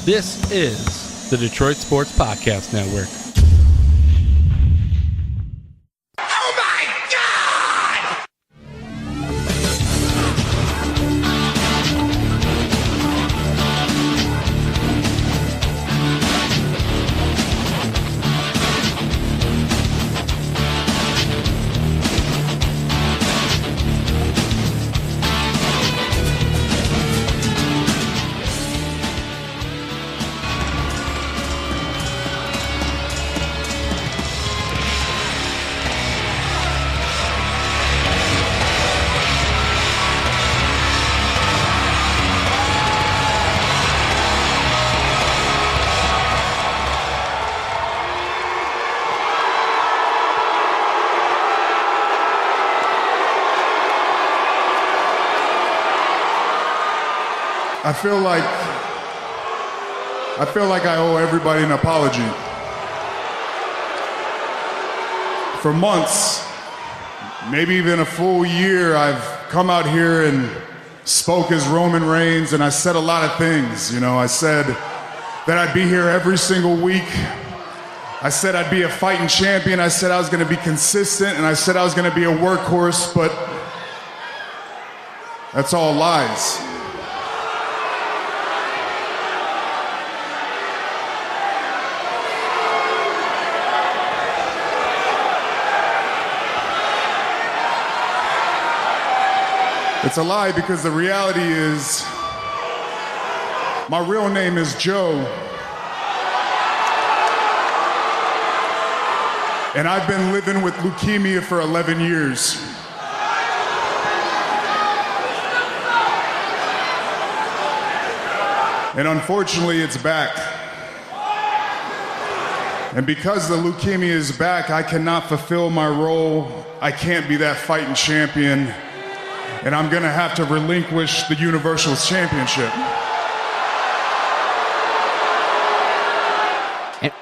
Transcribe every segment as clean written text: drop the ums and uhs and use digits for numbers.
This is the Detroit Sports Podcast Network. Oh my God! I feel like I owe everybody an apology. For months, maybe even a full year, I've come out here and spoke as Roman Reigns, and I said a lot of things. You know, I said that I'd be here every single week. I said I'd be a fighting champion. I said I was going to be consistent, and I said I was going to be a workhorse, but that's all lies. It's a lie because the reality is my real name is Joe. And I've been living with leukemia for 11 years. And unfortunately, it's back. And because the leukemia is back, I cannot fulfill my role. I can't be that fighting champion. And I'm going to have to relinquish the Universal Championship.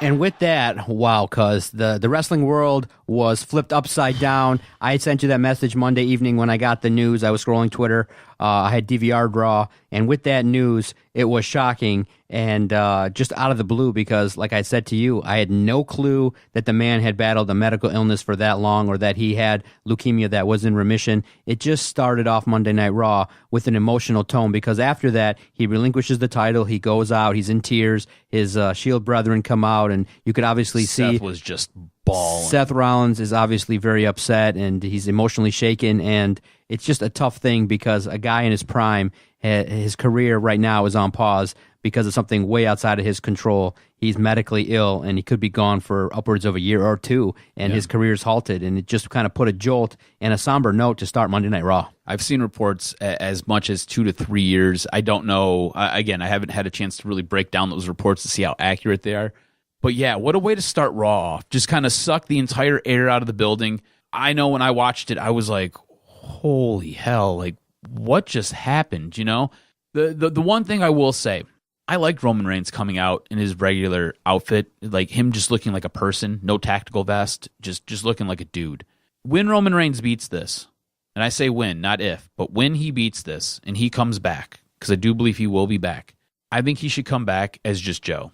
And with that, wow, cuz the wrestling world was flipped upside down. I had sent you that message Monday evening when I got the news. I was scrolling Twitter. I had DVR'd Raw. And with that news, it was shocking and just out of the blue because, like I said to you, I had no clue that the man had battled a medical illness for that long or that he had leukemia that was in remission. It just started off Monday Night Raw with an emotional tone because after that, he relinquishes the title. He goes out. He's in tears. His Shield brethren come out, and you could obviously see Seth was just bawling. Seth Rollins is obviously very upset, and he's emotionally shaken, and it's just a tough thing because a guy in his prime, his career right now is on pause because of something way outside of his control. He's medically ill, and he could be gone for upwards of a year or two, and his career's halted, and it just kind of put a jolt and a somber note to start Monday Night Raw. I've seen reports as much as 2 to 3 years. I don't know. Again, I haven't had a chance to really break down those reports to see how accurate they are. But yeah, what a way to start Raw off. Just kind of suck the entire air out of the building. I know when I watched it, I was like, holy hell, like, what just happened, you know? The one thing I will say, I liked Roman Reigns coming out in his regular outfit, like him just looking like a person, no tactical vest, just looking like a dude. When Roman Reigns beats this, and I say when, not if, but when he beats this and he comes back, because I do believe he will be back, I think he should come back as just Joe.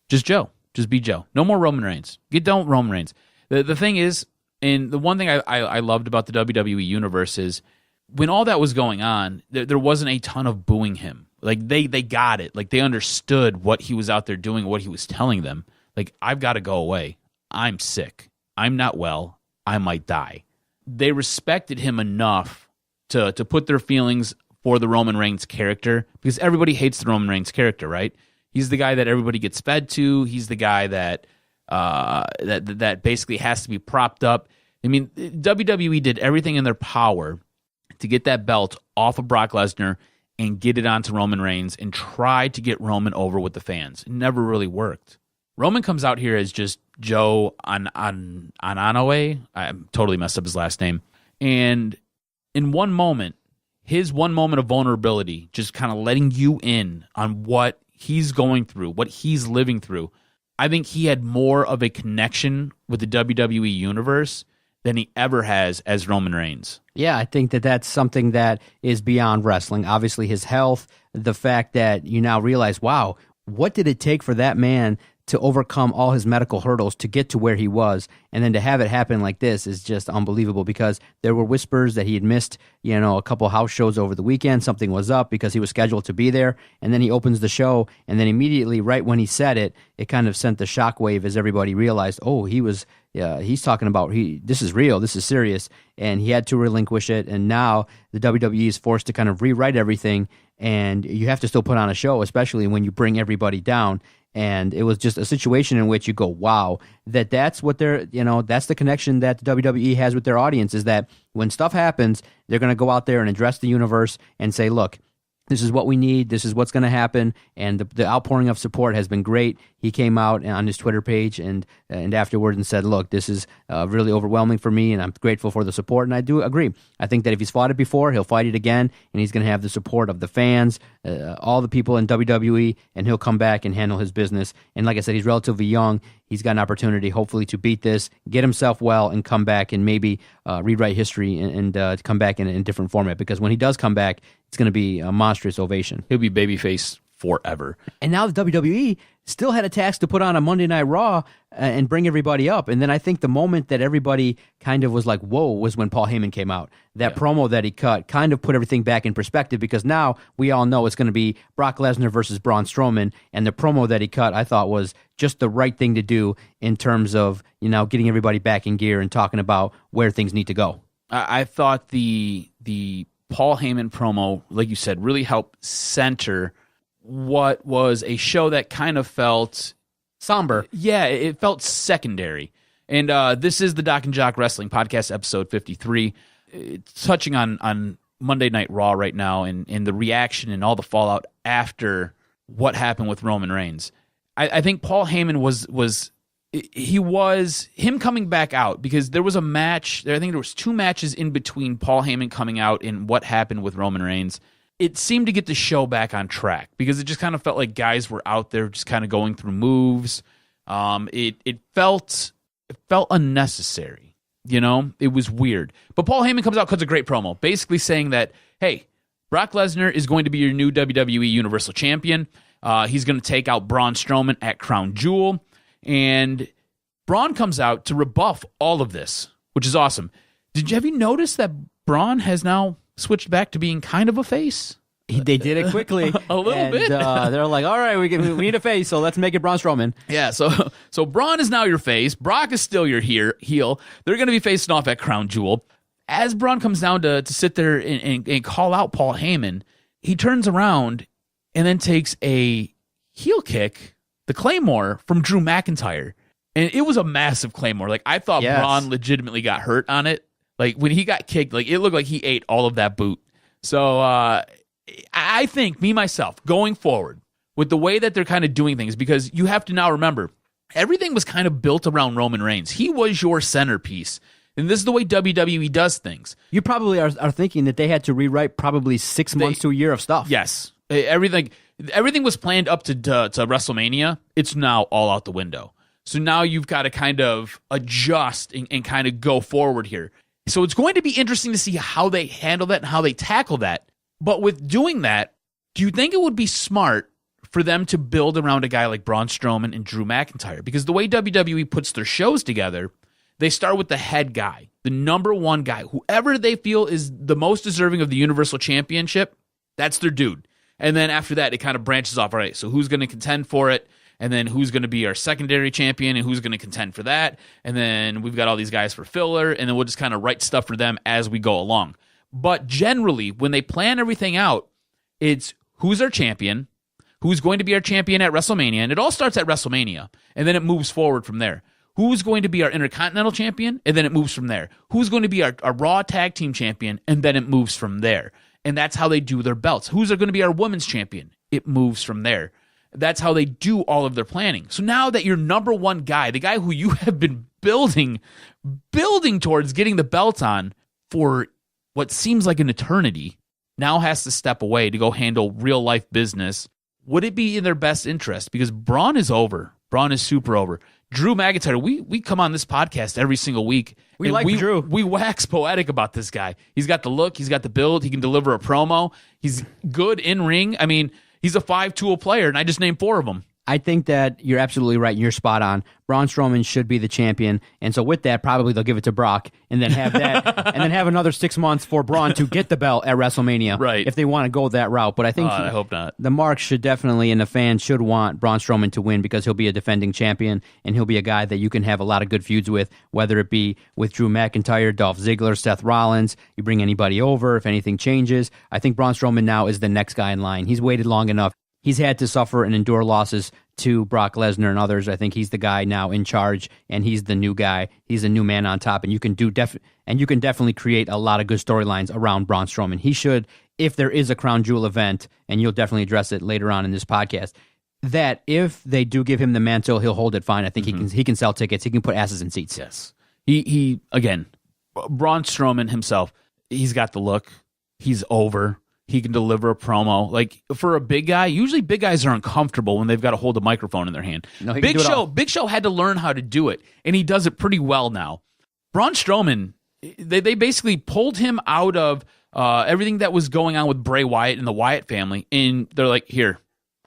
Just Joe. Just be Joe. No more Roman Reigns. Get done with Roman Reigns. The thing is, and the one thing I loved about the WWE Universe is when all that was going on, there wasn't a ton of booing him. Like, they got it. Like, they understood what he was out there doing, what he was telling them. Like, I've got to go away. I'm sick. I'm not well. I might die. They respected him enough to put their feelings for the Roman Reigns character because everybody hates the Roman Reigns character, right? He's the guy that everybody gets fed to. He's the guy that that basically has to be propped up. I mean, WWE did everything in their power to get that belt off of Brock Lesnar and get it onto Roman Reigns and try to get Roman over with the fans. It never really worked. Roman comes out here as just Joe Ananoe. I totally messed up his last name. And in one moment, his one moment of vulnerability, just kind of letting you in on what he's going through, what he's living through, I think he had more of a connection with the WWE Universe than he ever has as Roman Reigns. Yeah, I think that that's something that is beyond wrestling. Obviously, his health, the fact that you now realize, wow, what did it take for that man to overcome all his medical hurdles to get to where he was, and then to have it happen like this is just unbelievable, because there were whispers that he had missed, a couple house shows over the weekend. Something was up because he was scheduled to be there, and then he opens the show, and then immediately, right when he said it, it kind of sent the shockwave as everybody realized, he's talking about, this is real, this is serious, and he had to relinquish it, and now the WWE is forced to kind of rewrite everything, and you have to still put on a show, especially when you bring everybody down. And it was just a situation in which you go, wow, that's what that's the connection that the WWE has with their audience, is that when stuff happens, they're going to go out there and address the universe and say, look, this is what we need. This is what's going to happen. And the outpouring of support has been great. He came out on his Twitter page and afterward and said, look, this is really overwhelming for me, and I'm grateful for the support. And I do agree. I think that if he's fought it before, he'll fight it again, and he's going to have the support of the fans, all the people in WWE, and he'll come back and handle his business. And like I said, he's relatively young. He's got an opportunity, hopefully, to beat this, get himself well, and come back and maybe rewrite history and come back in a different format. Because when he does come back, it's going to be a monstrous ovation. He'll be babyface forever. And now the WWE still had a task to put on a Monday Night Raw and bring everybody up. And then I think the moment that everybody kind of was like, whoa, was when Paul Heyman came out. That promo that he cut kind of put everything back in perspective, because now we all know it's going to be Brock Lesnar versus Braun Strowman. And the promo that he cut, I thought, was just the right thing to do in terms of, getting everybody back in gear and talking about where things need to go. I thought the Paul Heyman promo, like you said, really helped center what was a show that kind of felt somber. Yeah, it felt secondary. And this is the Doc and Jock Wrestling Podcast, episode 53. It's touching on Monday Night Raw right now, and the reaction and all the fallout after what happened with Roman Reigns. I think Paul Heyman was him coming back out, because there was a match. I think there was 2 matches in between Paul Heyman coming out and what happened with Roman Reigns. It seemed to get the show back on track, because it just kind of felt like guys were out there just kind of going through moves. It felt unnecessary. It was weird. But Paul Heyman comes out, cuts a great promo, basically saying that, hey, Brock Lesnar is going to be your new WWE Universal Champion. He's going to take out Braun Strowman at Crown Jewel. And Braun comes out to rebuff all of this, which is awesome. Have you noticed that Braun has now switched back to being kind of a face? They did it quickly. A little bit. They're like, all right, we need a face, so let's make it Braun Strowman. Yeah, so Braun is now your face. Brock is still your heel. They're going to be facing off at Crown Jewel. As Braun comes down to sit there and call out Paul Heyman, he turns around and then takes a heel kick, the Claymore, from Drew McIntyre. And it was a massive Claymore. Like, I thought Braun legitimately got hurt on it. Like, when he got kicked, like, it looked like he ate all of that boot. So I think, myself, going forward, with the way that they're kind of doing things, because you have to now remember, everything was kind of built around Roman Reigns. He was your centerpiece. And this is the way WWE does things. You probably are thinking that they had to rewrite probably 6 months to a year of stuff. Yes. Everything was planned up to WrestleMania. It's now all out the window. So now you've got to kind of adjust and kind of go forward here. So it's going to be interesting to see how they handle that and how they tackle that. But with doing that, do you think it would be smart for them to build around a guy like Braun Strowman and Drew McIntyre? Because the way WWE puts their shows together, they start with the head guy, the number one guy. Whoever they feel is the most deserving of the Universal Championship, that's their dude. And then after that, it kind of branches off. All right, so who's going to contend for it? And then who's going to be our secondary champion, and who's going to contend for that? And then we've got all these guys for filler, and then we'll just kind of write stuff for them as we go along. But generally, when they plan everything out, it's who's our champion, who's going to be our champion at WrestleMania, and it all starts at WrestleMania, and then it moves forward from there. Who's going to be our Intercontinental Champion, and then it moves from there. Who's going to be our Raw Tag Team Champion, and then it moves from there. And that's how they do their belts. Who's going to be our Women's Champion? It moves from there. That's how they do all of their planning. So now that your number one guy, the guy who you have been building towards getting the belt on for what seems like an eternity, now has to step away to go handle real life business, would it be in their best interest? Because Braun is over. Braun is super over. Drew McIntyre, we come on this podcast every single week. We like Drew. We wax poetic about this guy. He's got the look. He's got the build. He can deliver a promo. He's good in ring. I mean, He's a 5-tool player, and I just named 4 of them. I think that you're absolutely right, and you're spot on. Braun Strowman should be the champion, and so with that, probably they'll give it to Brock, and then have that, and then have another 6 months for Braun to get the belt at WrestleMania, right? If they want to go that route. But I think I hope not. The marks should definitely, and the fans should want Braun Strowman to win because he'll be a defending champion, and he'll be a guy that you can have a lot of good feuds with, whether it be with Drew McIntyre, Dolph Ziggler, Seth Rollins. You bring anybody over if anything changes. I think Braun Strowman now is the next guy in line. He's waited long enough. He's had to suffer and endure losses to Brock Lesnar and others. I think he's the guy now in charge, and he's the new guy. He's a new man on top, and you can definitely create a lot of good storylines around Braun Strowman. He should, if there is a Crown Jewel event, and you'll definitely address it later on in this podcast, that if they do give him the mantle, he'll hold it fine. I think he can sell tickets. He can put asses in seats. Yes. He again, Braun Strowman himself, he's got the look. He's over. He can deliver a promo. Like, for a big guy, usually big guys are uncomfortable when they've got to hold a microphone in their hand. No, Big Show had to learn how to do it, and he does it pretty well now. Braun Strowman, they basically pulled him out of everything that was going on with Bray Wyatt and the Wyatt family, and they're like, here,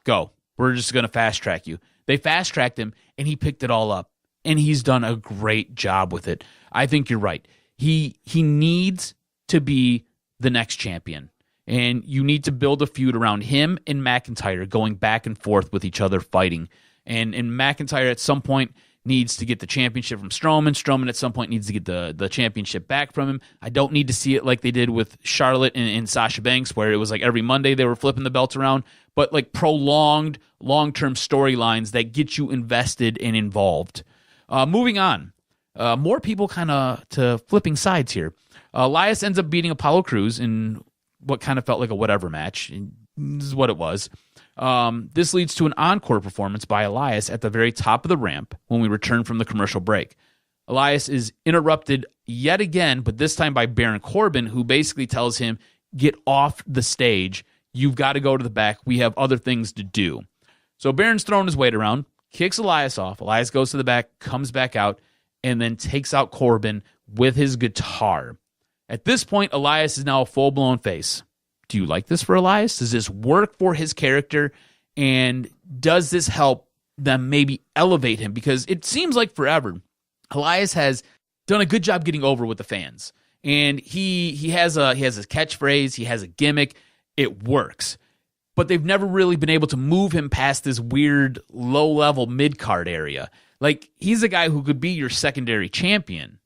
go. We're just going to fast-track you. They fast-tracked him, and he picked it all up, and he's done a great job with it. I think you're right. He needs to be the next champion. And you need to build a feud around him and McIntyre going back and forth with each other fighting. And McIntyre at some point needs to get the championship from Strowman. Strowman at some point needs to get the championship back from him. I don't need to see it like they did with Charlotte and Sasha Banks, where it was like every Monday they were flipping the belts around, but like prolonged, long-term storylines that get you invested and involved. Moving on. More people kind of to flipping sides here. Elias ends up beating Apollo Crews in what kind of felt like a whatever match. This is what it was. This leads to an encore performance by Elias at the very top of the ramp when we return from the commercial break. Elias is interrupted yet again, but this time by Baron Corbin, who basically tells him, get off the stage. You've got to go to the back. We have other things to do. So Baron's throwing his weight around, kicks Elias off. Elias goes to the back, comes back out, and then takes out Corbin with his guitar. At this point, Elias is now a full-blown face. Do you like this for Elias? Does this work for his character? And does this help them maybe elevate him? Because it seems like forever, Elias has done a good job getting over with the fans. And he has his catchphrase, he has a gimmick, it works. But they've never really been able to move him past this weird low-level mid-card area. Like, he's a guy who could be your secondary champion.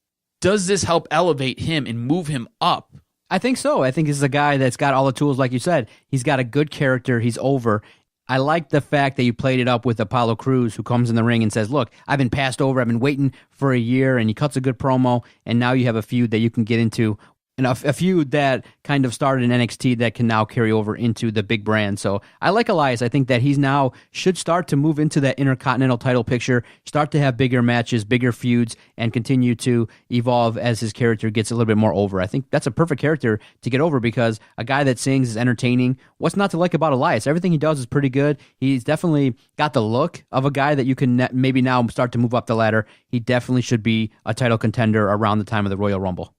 Does this help elevate him and move him up? I think so. I think this is a guy that's got all the tools, like you said. He's got a good character. He's over. I like the fact that you played it up with Apollo Crews, who comes in the ring and says, look, I've been passed over. I've been waiting for a year, and he cuts a good promo, and now you have a feud that you can get into, and a feud that kind of started in NXT that can now carry over into the big brand. So I like Elias. I think that he's now should start to move into that Intercontinental title picture, start to have bigger matches, bigger feuds, and continue to evolve as his character gets a little bit more over. I think that's a perfect character to get over because a guy that sings is entertaining. What's not to like about Elias? Everything he does is pretty good. He's definitely got the look of a guy that you can maybe now start to move up the ladder. He definitely should be a title contender around the time of the Royal Rumble.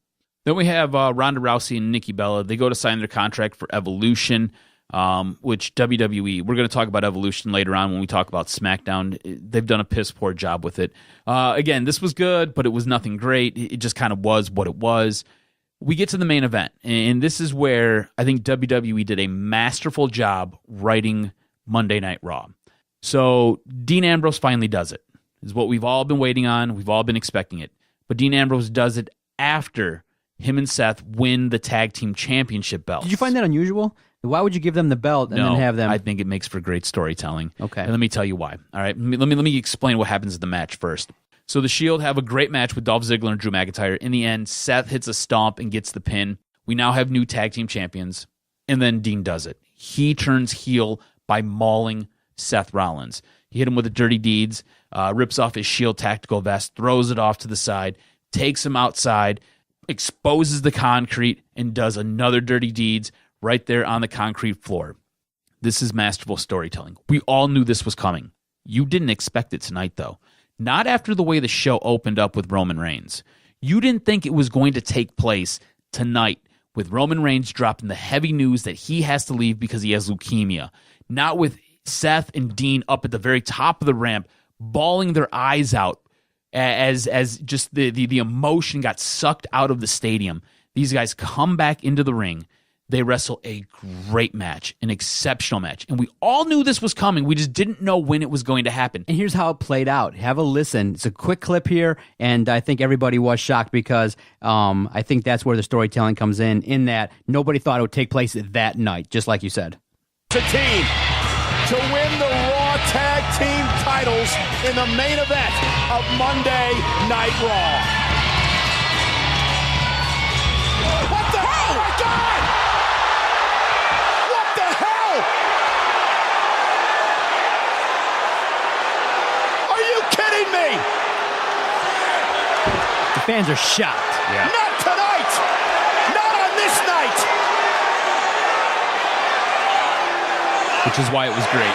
Then we have Ronda Rousey and Nikki Bella. They go to sign their contract for Evolution, which WWE, we're going to talk about Evolution later on when we talk about Smackdown. They've done a piss-poor job with it. Again, this was good, but it was nothing great. It just kind of was what it was. We get to the main event, and this is where I think WWE did a masterful job writing Monday Night Raw. So Dean Ambrose finally does it. This is what we've all been waiting on. We've all been expecting it. But Dean Ambrose does it after him and Seth win the tag team championship belts. Did you find that unusual? Why would you give them the belt and then have them? I think it makes for great storytelling. Okay. And let me tell you why. All right. Let me explain what happens in the match first. So the Shield have a great match with Dolph Ziggler and Drew McIntyre. In the end, Seth hits a stomp and gets the pin. We now have new tag team champions. And then Dean does it. He turns heel by mauling Seth Rollins. He hit him with the dirty deeds, rips off his Shield tactical vest, throws it off to the side, takes him outside, exposes the concrete, and does another dirty deeds right there on the concrete floor. This is masterful storytelling. We all knew this was coming. You didn't expect it tonight, though. Not after the way the show opened up with Roman Reigns. You didn't think it was going to take place tonight with Roman Reigns dropping the heavy news that he has to leave because he has leukemia. Not with Seth and Dean up at the very top of the ramp, bawling their eyes out as just the emotion got sucked out of the stadium. These guys come back into the ring. They wrestle a great match, an exceptional match. And we all knew this was coming. We just didn't know when it was going to happen. And here's how it played out. Have a listen. It's a quick clip here, and I think everybody was shocked because I think that's where the storytelling comes in that nobody thought it would take place that night, just like you said. The team to win the Raw Tag Team titles in the main event of Monday Night Raw. What the hell? Oh my God! What the hell? Are you kidding me? The fans are shocked. Yeah. Not tonight! Not on this night! Which is why it was great.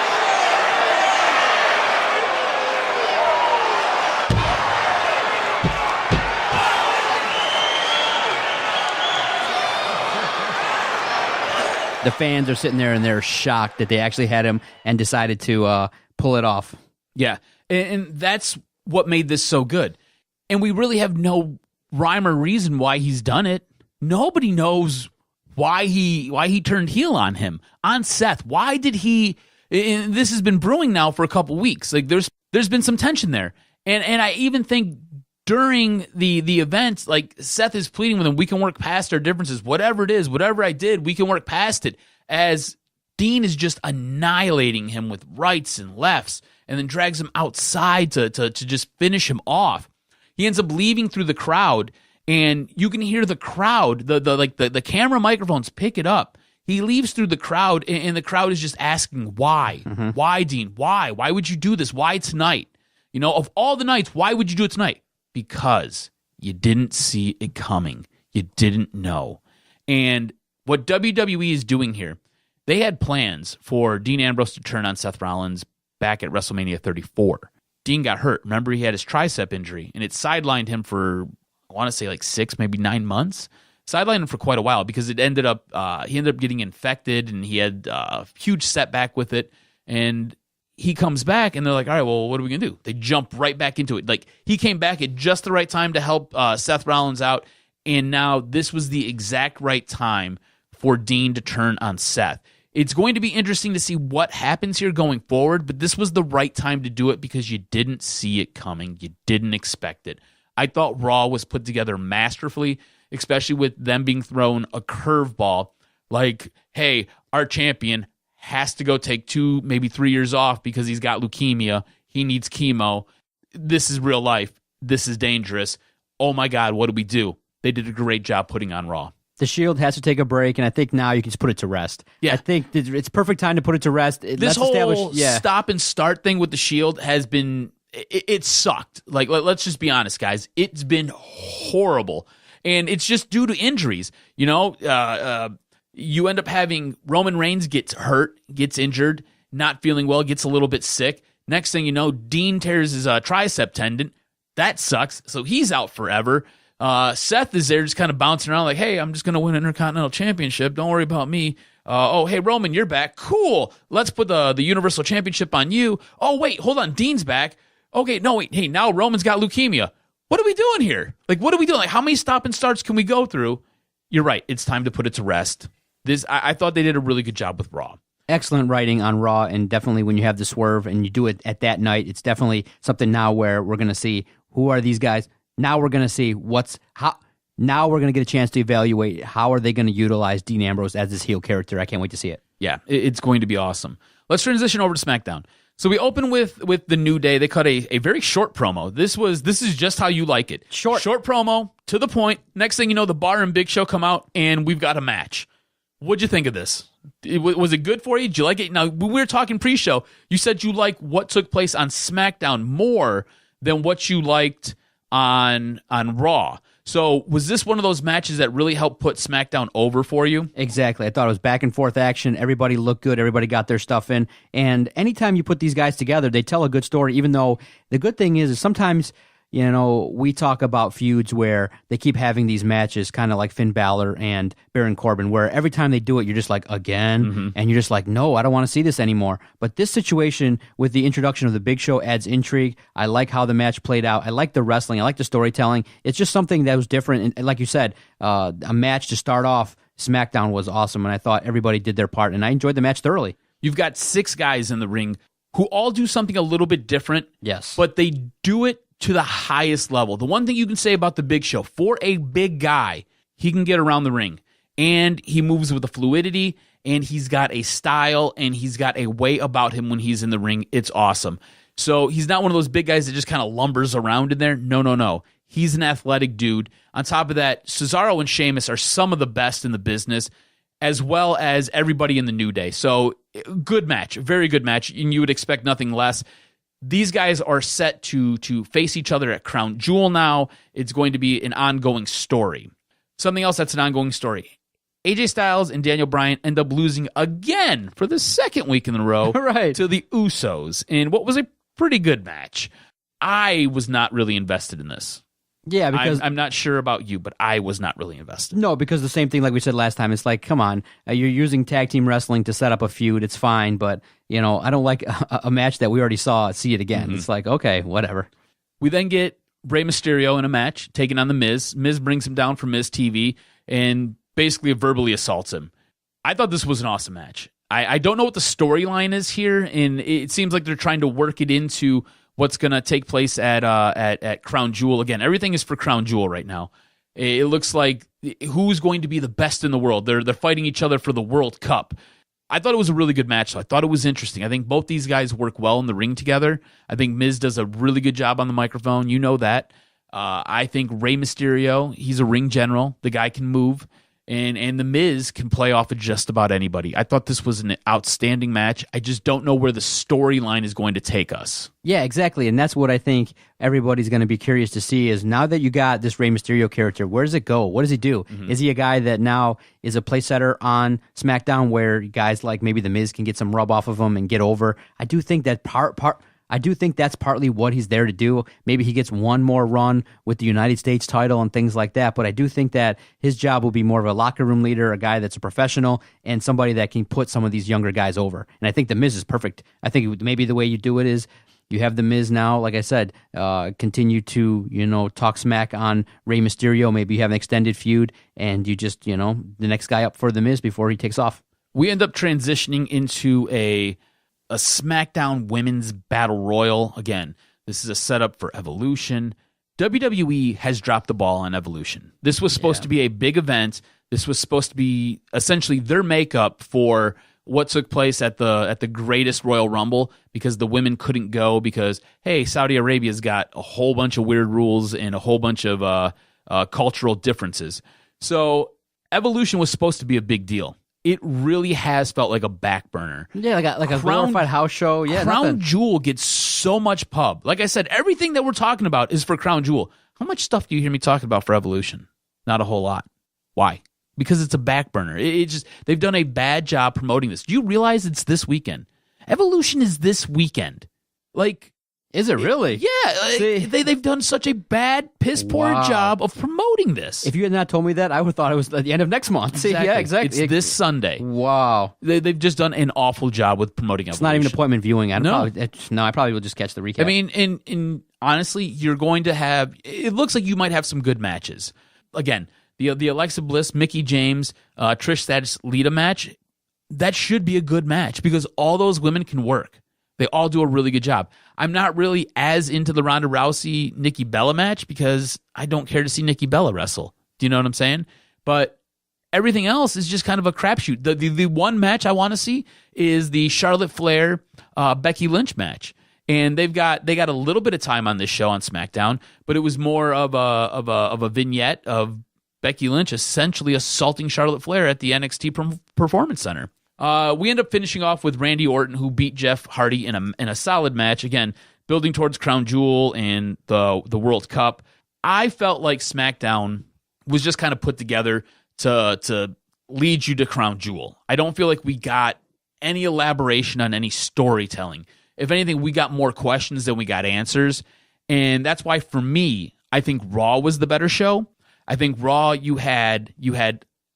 The fans are sitting there and they're shocked that they actually had him and decided to pull it off. Yeah, and that's what made this so good. And we really have no rhyme or reason why he's done it. Nobody knows why he turned heel on him, on Seth. Why did he? And this has been brewing now for a couple weeks. Like there's been some tension there, and I even think during the event, like Seth is pleading with him, we can work past our differences. Whatever it is, whatever I did, we can work past it. As Dean is just annihilating him with rights and lefts, and then drags him outside to just finish him off. He ends up leaving through the crowd, and you can hear the crowd, the camera microphones pick it up. He leaves through the crowd, and the crowd is just asking why. Mm-hmm. Why, Dean? Why? Why would you do this? Why tonight? You know, of all the nights, why would you do it tonight? Because you didn't see it coming. You didn't know. And what WWE is doing here, they had plans for Dean Ambrose to turn on Seth Rollins back at WrestleMania 34. Dean got hurt. Remember, he had his tricep injury, and it sidelined him for, I want to say, like 6, maybe 9 months. Sidelined him for quite a while because it ended up, he ended up getting infected, and he had a huge setback with it. And he comes back, and they're like, all right, well, what are we going to do? They jump right back into it. Like, he came back at just the right time to help Seth Rollins out, and now this was the exact right time for Dean to turn on Seth. It's going to be interesting to see what happens here going forward, but this was the right time to do it because you didn't see it coming. You didn't expect it. I thought Raw was put together masterfully, especially with them being thrown a curveball like, hey, our champion has to go take 2, maybe 3 years off because he's got leukemia. He needs chemo. This is real life. This is dangerous. Oh my God, what do we do? They did a great job putting on Raw. The Shield has to take a break, and I think now you can just put it to rest. Yeah. I think it's perfect time to put it to rest. This whole stop and start thing with the Shield has been, it sucked. Like, let's just be honest, guys. It's been horrible, and it's just due to injuries. You know, you end up having Roman Reigns gets hurt, gets injured, not feeling well, gets a little bit sick. Next thing you know, Dean tears his tricep tendon. That sucks. So he's out forever. Seth is there just kind of bouncing around like, hey, I'm just going to win an Intercontinental Championship. Don't worry about me. Oh, hey, Roman, you're back. Cool. Let's put the Universal Championship on you. Oh, wait, hold on. Dean's back. Okay, no, wait. Hey, now Roman's got leukemia. What are we doing here? Like, what are we doing? Like, how many stop and starts can we go through? You're right. It's time to put it to rest. I thought they did a really good job with Raw. Excellent writing on Raw, and definitely when you have the swerve and you do it at that night, it's definitely something now where we're going to see who are these guys. Now we're going to see now we're going to get a chance to evaluate how are they going to utilize Dean Ambrose as this heel character. I can't wait to see it. Yeah, it's going to be awesome. Let's transition over to SmackDown. So we open with the New Day. They cut a very short promo. This is just how you like it. Short promo, to the point. Next thing you know, the Bar and Big Show come out, and we've got a match. What'd you think of this? Was it good for you? Did you like it? Now, when we were talking pre-show, you said you liked what took place on SmackDown more than what you liked on Raw. So was this one of those matches that really helped put SmackDown over for you? Exactly. I thought it was back and forth action. Everybody looked good. Everybody got their stuff in. And anytime you put these guys together, they tell a good story, even though the good thing is sometimes we talk about feuds where they keep having these matches, kind of like Finn Balor and Baron Corbin, where every time they do it, you're just like, again? And you're just like, no, I don't want to see this anymore. But this situation with the introduction of the Big Show adds intrigue. I like how the match played out. I like the wrestling. I like the storytelling. It's just something that was different. And like you said, a match to start off SmackDown was awesome, and I thought everybody did their part, and I enjoyed the match thoroughly. You've got 6 guys in the ring who all do something a little bit different. Yes. But they do it to the highest level. The one thing you can say about the Big Show, for a big guy, he can get around the ring, and he moves with a fluidity, and he's got a style, and he's got a way about him when he's in the ring. It's awesome. So he's not one of those big guys that just kind of lumbers around in there. No. He's an athletic dude. On top of that, Cesaro and Sheamus are some of the best in the business, as well as everybody in the New Day. So good match, very good match, and you would expect nothing less. These guys are set to face each other at Crown Jewel now. It's going to be an ongoing story. Something else that's an ongoing story. AJ Styles and Daniel Bryan end up losing again for the second week in a row Right. to the Usos in what was a pretty good match. I was not really invested in this. Yeah, because I'm not sure about you, but I was not really invested. No, because the same thing like we said last time. It's like, come on, you're using tag team wrestling to set up a feud. It's fine, but I don't like a match that we already saw. See it again. It's like, okay, whatever. We then get Rey Mysterio in a match, taking on The Miz. Miz brings him down from Miz TV and basically verbally assaults him. I thought this was an awesome match. I don't know what the storyline is here, and it seems like they're trying to work it into what's going to take place at Crown Jewel. Again, everything is for Crown Jewel right now. It looks like who's going to be the best in the world. They're fighting each other for the World Cup. I thought it was a really good match. So I thought it was interesting. I think both these guys work well in the ring together. I think Miz does a really good job on the microphone. You know that. I think Rey Mysterio, he's a ring general. The guy can move. And The Miz can play off of just about anybody. I thought this was an outstanding match. I just don't know where the storyline is going to take us. Yeah, exactly. And that's what I think everybody's going to be curious to see is now that you got this Rey Mysterio character, where does it go? What does he do? Is he a guy that now is a place setter on SmackDown where guys like maybe The Miz can get some rub off of him and get over? I do think that I do think that's partly what he's there to do. Maybe he gets one more run with the United States title and things like that, but I do think that his job will be more of a locker room leader, a guy that's a professional, and somebody that can put some of these younger guys over. And I think The Miz is perfect. I think maybe the way you do it is you have The Miz now, like I said, continue to, talk smack on Rey Mysterio. Maybe you have an extended feud, and you just, the next guy up for The Miz before he takes off. We end up transitioning into a SmackDown Women's Battle Royal. Again, this is a setup for Evolution. WWE has dropped the ball on Evolution. This was supposed to be a big event. This was supposed to be essentially their makeup for what took place at the greatest Royal Rumble, because the women couldn't go because, hey, Saudi Arabia's got a whole bunch of weird rules and a whole bunch of cultural differences. So Evolution was supposed to be a big deal. It really has felt like a back burner. Yeah, like a glorified house show. Yeah, Crown Jewel gets so much pub. Like I said, everything that we're talking about is for Crown Jewel. How much stuff do you hear me talking about for Evolution? Not a whole lot. Why? Because it's a back burner. It just they've done a bad job promoting this. Do you realize it's this weekend? Evolution is this weekend. Like, is it really? Yeah. They've done such a bad, piss-poor job of promoting this. If you had not told me that, I would have thought it was at the end of next month. Exactly. Yeah, exactly. It's this Sunday. Wow. They've just done an awful job with promoting Evolution. It's not even appointment viewing. I No. probably will just catch the recap. I mean, and honestly, you're going to have... It looks like you might have some good matches. Again, the Alexa Bliss, Mickie James, Trish Stratus, Lita match, that should be a good match because all those women can work. They all do a really good job. I'm not really as into the Ronda Rousey Nikki Bella match because I don't care to see Nikki Bella wrestle. Do you know what I'm saying? But everything else is just kind of a crapshoot. The one match I want to see is the Charlotte Flair Becky Lynch match, and they got a little bit of time on this show on SmackDown, but it was more of a vignette of Becky Lynch essentially assaulting Charlotte Flair at the NXT Performance Center. We end up finishing off with Randy Orton, who beat Jeff Hardy in a solid match. Again, building towards Crown Jewel and the World Cup. I felt like SmackDown was just kind of put together to lead you to Crown Jewel. I don't feel like we got any elaboration on any storytelling. If anything, we got more questions than we got answers. And that's why, for me, I think Raw was the better show. I think Raw, you had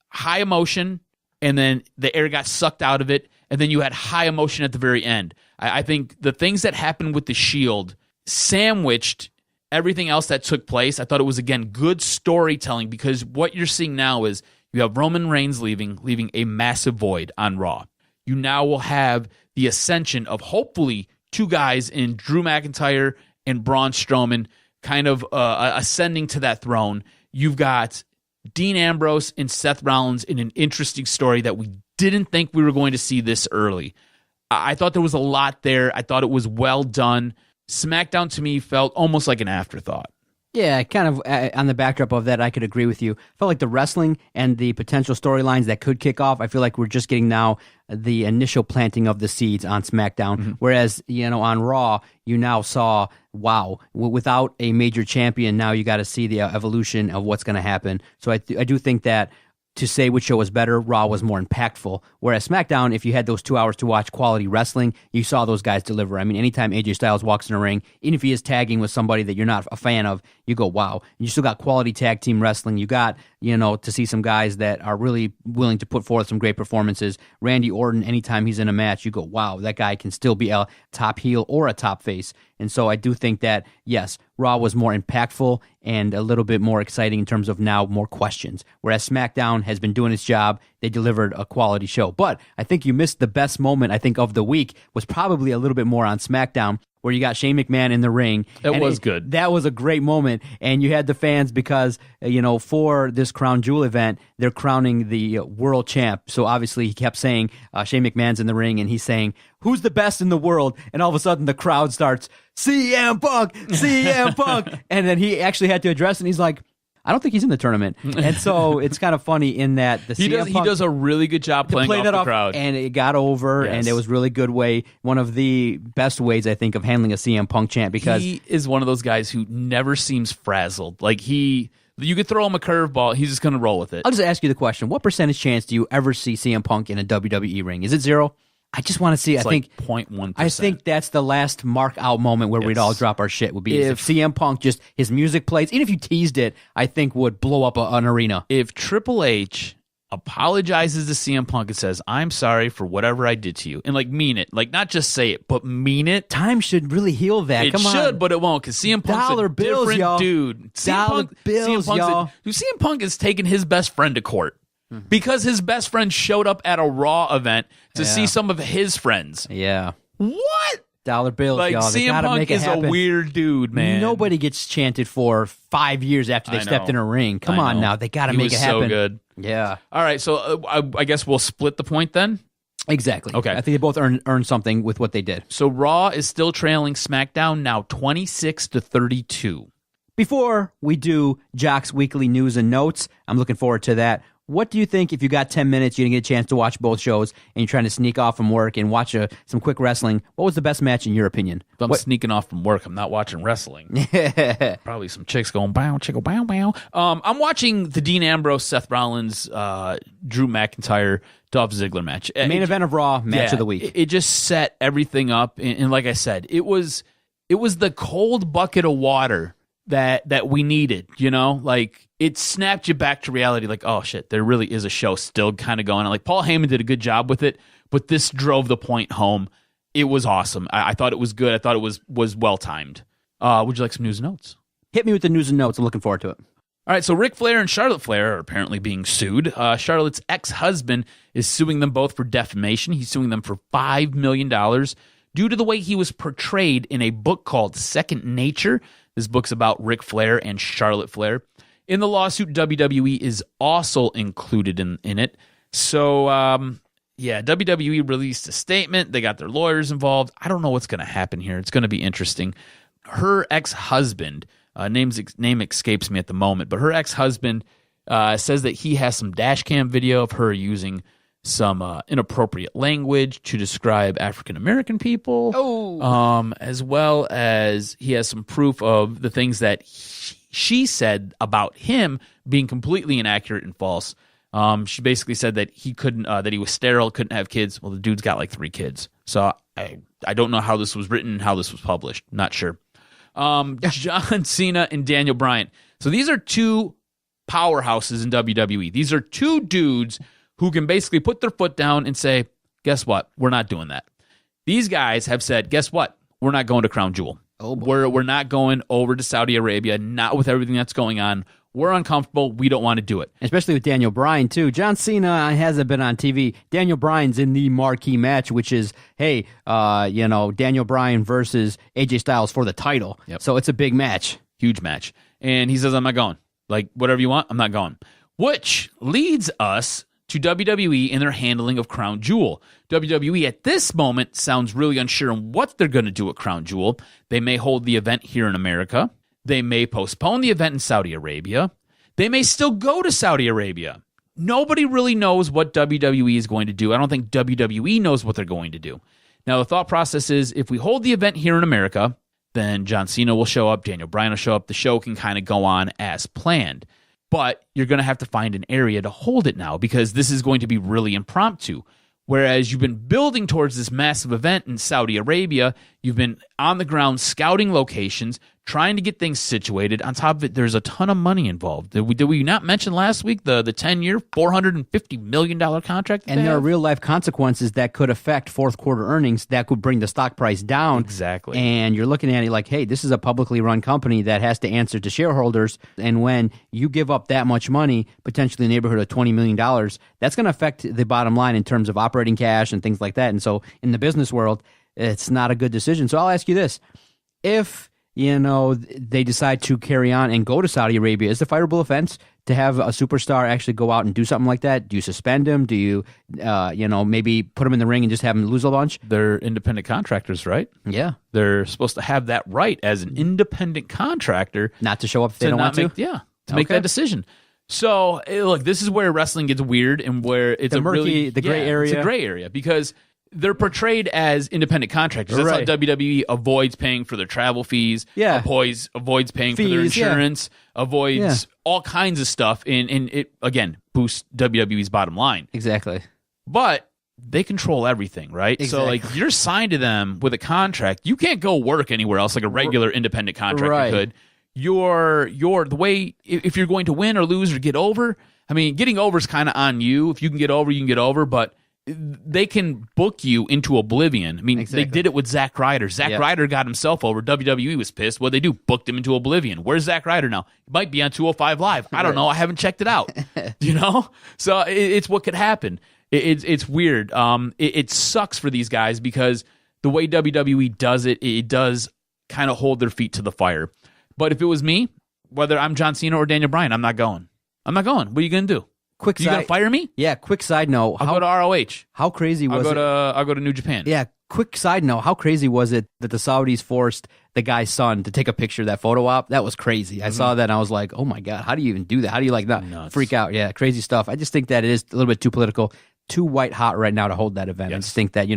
high emotion, and then the air got sucked out of it, and then you had high emotion at the very end. I think the things that happened with the Shield sandwiched everything else that took place. I thought it was, again, good storytelling, because what you're seeing now is you have Roman Reigns leaving a massive void on Raw. You now will have the ascension of hopefully two guys in Drew McIntyre and Braun Strowman kind of ascending to that throne. You've got Dean Ambrose and Seth Rollins in an interesting story that we didn't think we were going to see this early. I thought there was a lot there. I thought it was well done. SmackDown, to me, felt almost like an afterthought. Yeah, kind of on the backdrop of that, I could agree with you. I felt like the wrestling and the potential storylines that could kick off, I feel like we're just getting now the initial planting of the seeds on SmackDown. Whereas, on Raw, you now saw, wow, without a major champion, now you got to see the evolution of what's going to happen. So I do think that to say which show was better, Raw was more impactful. Whereas SmackDown, if you had those 2 hours to watch quality wrestling, you saw those guys deliver. I mean, anytime AJ Styles walks in a ring, even if he is tagging with somebody that you're not a fan of, you go, wow. And you still got quality tag team wrestling. You got, to see some guys that are really willing to put forth some great performances. Randy Orton, anytime he's in a match, you go, wow, that guy can still be a top heel or a top face. And so I do think that, yes, Raw was more impactful and a little bit more exciting in terms of now more questions. Whereas SmackDown has been doing its job. They delivered a quality show. But I think you missed the best moment, I think, of the week was probably a little bit more on SmackDown, where you got Shane McMahon in the ring. It was good. That was a great moment. And you had the fans because, for this Crown Jewel event, they're crowning the world champ. So obviously he kept saying, Shane McMahon's in the ring, and he's saying, who's the best in the world? And all of a sudden the crowd starts, CM Punk, CM Punk. And then he actually had to address it, and he's like, I don't think he's in the tournament. And so it's kind of funny in that he does a really good job playing off the crowd. And it got over, and it was really good way, one of the best ways, I think, of handling a CM Punk chant, because he is one of those guys who never seems frazzled. Like you could throw him a curveball, he's just going to roll with it. I'll just ask you the question. What percentage chance do you ever see CM Punk in a WWE ring? Is it 0? I just want to see. It's I think 0.1%. I think that's the last mark out moment where we'd all drop our shit. Would be if CM Punk, just his music plays, even if you teased it, I think would blow up an arena. If Triple H apologizes to CM Punk and says, "I'm sorry for whatever I did to you," and mean it, not just say it, but mean it. Time should really heal that. It should, but it won't, because CM Punk's dollar a bills, different y'all. dude. Dollar bills, y'all. CM Punk is taking his best friend to court. Because his best friend showed up at a Raw event to see some of his friends. Yeah. What? Dollar bills, y'all. They CM gotta Punk make it is happen. a weird dude, man. Nobody gets chanted for 5 years after they stepped in a ring. Come on now. They got to make it happen. So good. Yeah. All right, so I guess we'll split the point then? Exactly. Okay. I think they both earned something with what they did. So Raw is still trailing SmackDown now 26-32. Before we do Jock's weekly news and notes, I'm looking forward to that. What do you think if you got 10 minutes, you didn't get a chance to watch both shows, and you're trying to sneak off from work and watch some quick wrestling? What was the best match in your opinion? If I'm sneaking off from work, I'm not watching wrestling. Probably some chicks going, bow, chicka, bow, bow. I'm watching the Dean Ambrose, Seth Rollins, Drew McIntyre, Dolph Ziggler match. Main event of Raw, match of the week. It just set everything up, and like I said, it was the cold bucket of water that we needed, it snapped you back to reality, oh shit, there really is a show still kind of going on. Paul Heyman did a good job with it, but this drove the point home. It was awesome. I thought it was good. I thought it was well timed. Would you like some news and notes? Hit me with the news and notes. I'm looking forward to it. All right, so Ric Flair and Charlotte Flair are apparently being sued. Charlotte's ex-husband is suing them both for defamation. He's suing them for $5 million due to the way he was portrayed in a book called Second Nature. This book's about Ric Flair and Charlotte Flair. In the lawsuit, WWE is also included in it. So, WWE released a statement. They got their lawyers involved. I don't know what's going to happen here. It's going to be interesting. Her ex-husband, name escapes me at the moment, but her ex-husband says that he has some dash cam video of her using some inappropriate language to describe African-American people, as well as he has some proof of the things that she said about him being completely inaccurate and false. She basically said that he couldn't, that he was sterile, couldn't have kids. Well, the dude's got 3 kids. So I don't know how this was written, how this was published. Not sure. John Cena and Daniel Bryan. So these are two powerhouses in WWE. These are two dudes who can basically put their foot down and say, guess what? We're not doing that. These guys have said, guess what? We're not going to Crown Jewel. Oh, boy. We're not going over to Saudi Arabia, not with everything that's going on. We're uncomfortable. We don't want to do it. Especially with Daniel Bryan, too. John Cena hasn't been on TV. Daniel Bryan's in the marquee match, which is, hey, Daniel Bryan versus AJ Styles for the title. Yep. So it's a big match. Huge match. And he says, I'm not going. Like, whatever you want, I'm not going. Which leads us to WWE and their handling of Crown Jewel. WWE at this moment sounds really unsure on what they're going to do at Crown Jewel. They may hold the event here in America. They may postpone the event in Saudi Arabia. They may still go to Saudi Arabia. Nobody really knows what WWE is going to do. I don't think WWE knows what they're going to do. Now, the thought process is if we hold the event here in America, then John Cena will show up, Daniel Bryan will show up. The show can kind of go on as planned. But you're going to have to find an area to hold it now because this is going to be really impromptu. Whereas you've been building towards this massive event in Saudi Arabia, you've been on the ground scouting locations, trying to get things situated. On top of it, there's a ton of money involved. Did we not mention last week the 10-year, $450 million contract? And there are real-life consequences that could affect fourth-quarter earnings that could bring the stock price down. Exactly. And you're looking at it like, hey, this is a publicly run company that has to answer to shareholders. And when you give up that much money, potentially in the neighborhood of $20 million, that's going to affect the bottom line in terms of operating cash and things like that. And so in the business world, it's not a good decision. So I'll ask you this. If they decide to carry on and go to Saudi Arabia, is it a fireable offense to have a superstar actually go out and do something like that? Do you suspend him? Do you, maybe put him in the ring and just have him lose a bunch? They're independent contractors, right? Yeah. They're supposed to have that right as an independent contractor. Not to show up if they don't want to? To make that decision. So, look, this is where wrestling gets weird and where it's the murky, the gray area. It's a gray area because they're portrayed as independent contractors. That's how WWE avoids paying for their travel fees, avoids paying for their insurance, avoids all kinds of stuff, and it, again, boosts WWE's bottom line. Exactly. But they control everything, right? Exactly. So, you're signed to them with a contract. You can't go work anywhere else like a regular independent contractor could. The way, if you're going to win or lose or get over, I mean, getting over is kind of on you. If you can get over, you can get over, but they can book you into oblivion. I mean, They did it with Zack Ryder. Zack Ryder got himself over. WWE was pissed. What'd they do? Booked him into oblivion. Where's Zack Ryder now? He might be on 205 Live. I don't know. I haven't checked it out. So it's what could happen. It's weird. It sucks for these guys because the way WWE does it does kind of hold their feet to the fire. But if it was me, whether I'm John Cena or Daniel Bryan, I'm not going. What are you going to do? You going to fire me? Yeah, quick side note. I'll go to ROH. How crazy was it? I'll go to New Japan. Yeah, quick side note. How crazy was it that the Saudis forced the guy's son to take a picture of that photo op? That was crazy. I saw that and I was like, oh my God, how do you even do that? How do you not freak out? Yeah, crazy stuff. I just think that it is a little bit too political, too white hot right now to hold that event. I just think that,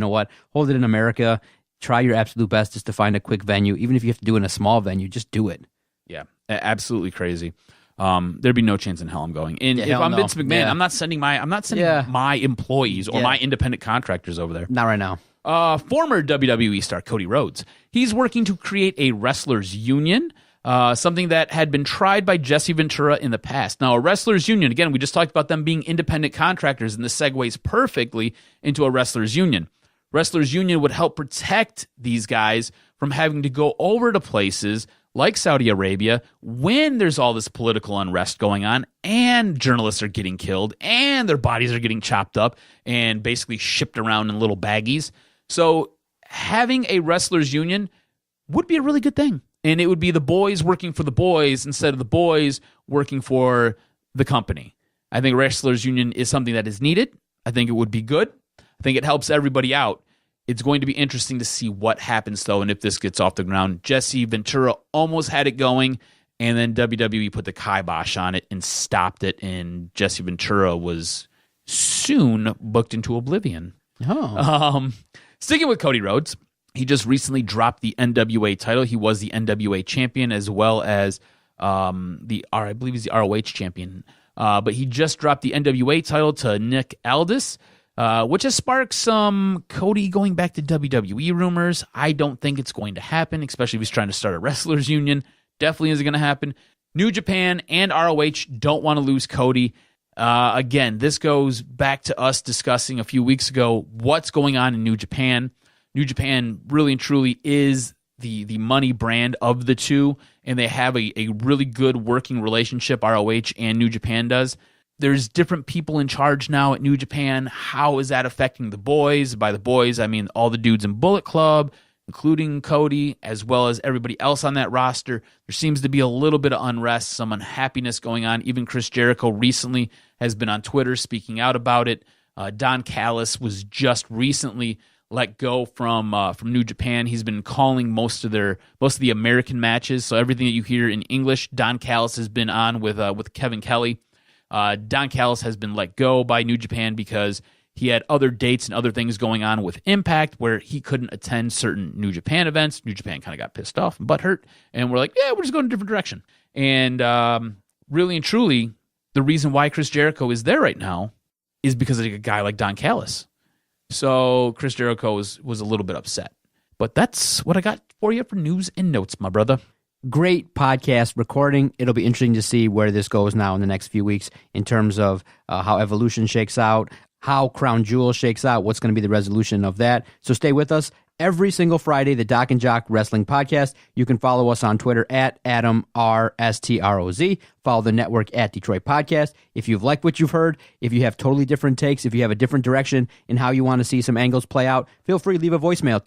hold it in America. Try your absolute best just to find a quick venue. Even if you have to do it in a small venue, just do it. Yeah, absolutely crazy. There'd be no chance in hell I'm going. And if I'm Vince McMahon, I'm not sending my employees or my independent contractors over there. Not right now. Former WWE star Cody Rhodes. He's working to create a wrestlers union, something that had been tried by Jesse Ventura in the past. Now, a wrestlers union, again, we just talked about them being independent contractors, and this segues perfectly into a wrestlers union. Wrestlers union would help protect these guys from having to go over to places like Saudi Arabia, when there's all this political unrest going on and journalists are getting killed and their bodies are getting chopped up and basically shipped around in little baggies. So having a wrestlers union would be a really good thing. And it would be the boys working for the boys instead of the boys working for the company. I think wrestlers union is something that is needed. I think it would be good. I think it helps everybody out. It's going to be interesting to see what happens, though, and if this gets off the ground. Jesse Ventura almost had it going, and then WWE put the kibosh on it and stopped it, and Jesse Ventura was soon booked into oblivion. Sticking with Cody Rhodes, he just recently dropped the NWA title. He was the NWA champion as well as I believe he's the ROH champion. But he just dropped the NWA title to Nick Aldis. which has sparked some Cody going back to WWE rumors. I don't think it's going to happen, especially if he's trying to start a wrestlers union. Definitely isn't going to happen. New Japan and ROH don't want to lose Cody. Again, this goes back to us discussing a few weeks ago what's going on in New Japan. New Japan really and truly is the money brand of the two, and they have a really good working relationship, ROH and New Japan does. There's different people in charge now at New Japan. How is that affecting the boys? By the boys, I mean all the dudes in Bullet Club, including Cody, as well as everybody else on that roster. There seems to be a little bit of unrest, some unhappiness going on. Even Chris Jericho recently has been on Twitter speaking out about it. Don Callis was just recently let go from New Japan. He's been calling most of the American matches, so everything that you hear in English, Don Callis has been on with Kevin Kelly. Don Callis has been let go by New Japan because he had other dates and other things going on with Impact where he couldn't attend certain New Japan events. New Japan kind of got pissed off and butthurt, and we're like, yeah, we're just going a different direction. And really and truly, the reason why Chris Jericho is there right now is because of a guy like Don Callis. So Chris Jericho was a little bit upset. But that's what I got for you for news and notes, my brother. Great podcast recording. It'll be interesting to see where this goes now in the next few weeks in terms of how Evolution shakes out, how Crown Jewel shakes out, what's going to be the resolution of that. So stay with us. Every single Friday, the Doc and Jock Wrestling Podcast. You can follow us on Twitter at AdamRSTROZ. Follow the network at Detroit Podcast. If you've liked what you've heard, if you have totally different takes, if you have a different direction in how you want to see some angles play out, feel free to leave a voicemail,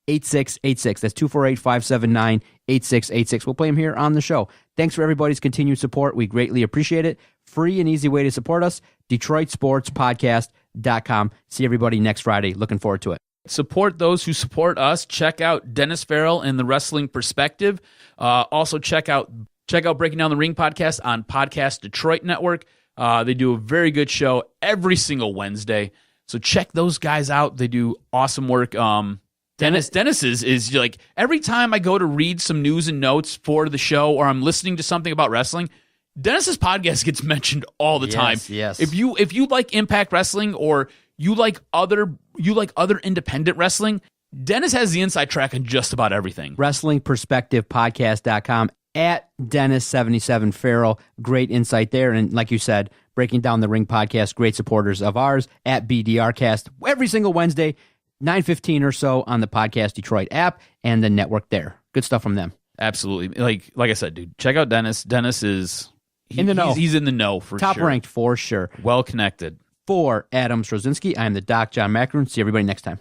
248-579-8686. That's 248-579-8686. We'll play them here on the show. Thanks for everybody's continued support. We greatly appreciate it. Free and easy way to support us, DetroitSportsPodcast.com. See everybody next Friday. Looking forward to it. Support those who support us. Check out Dennis Farrell and the Wrestling Perspective. Also check out Breaking Down the Ring podcast on Podcast Detroit Network. They do a very good show every single Wednesday. So check those guys out. They do awesome work. Dennis is like, every time I go to read some news and notes for the show or I'm listening to something about wrestling, Dennis's podcast gets mentioned all the time. Yes. If you like Impact Wrestling or you like other independent wrestling, Dennis has the inside track on just about everything. WrestlingPerspectivePodcast.com at Dennis77 Farrell. Great insight there. And like you said, Breaking Down the Ring podcast, great supporters of ours at BDRcast every single Wednesday, 9:15 or so on the Podcast Detroit app and the network there. Good stuff from them. Absolutely. Like I said, dude, check out Dennis. Dennis is in the know. He's in the know for Top sure. Top ranked for sure. Well connected. For Adam Strozinski, I am the Doc, John Macaroon. See everybody next time.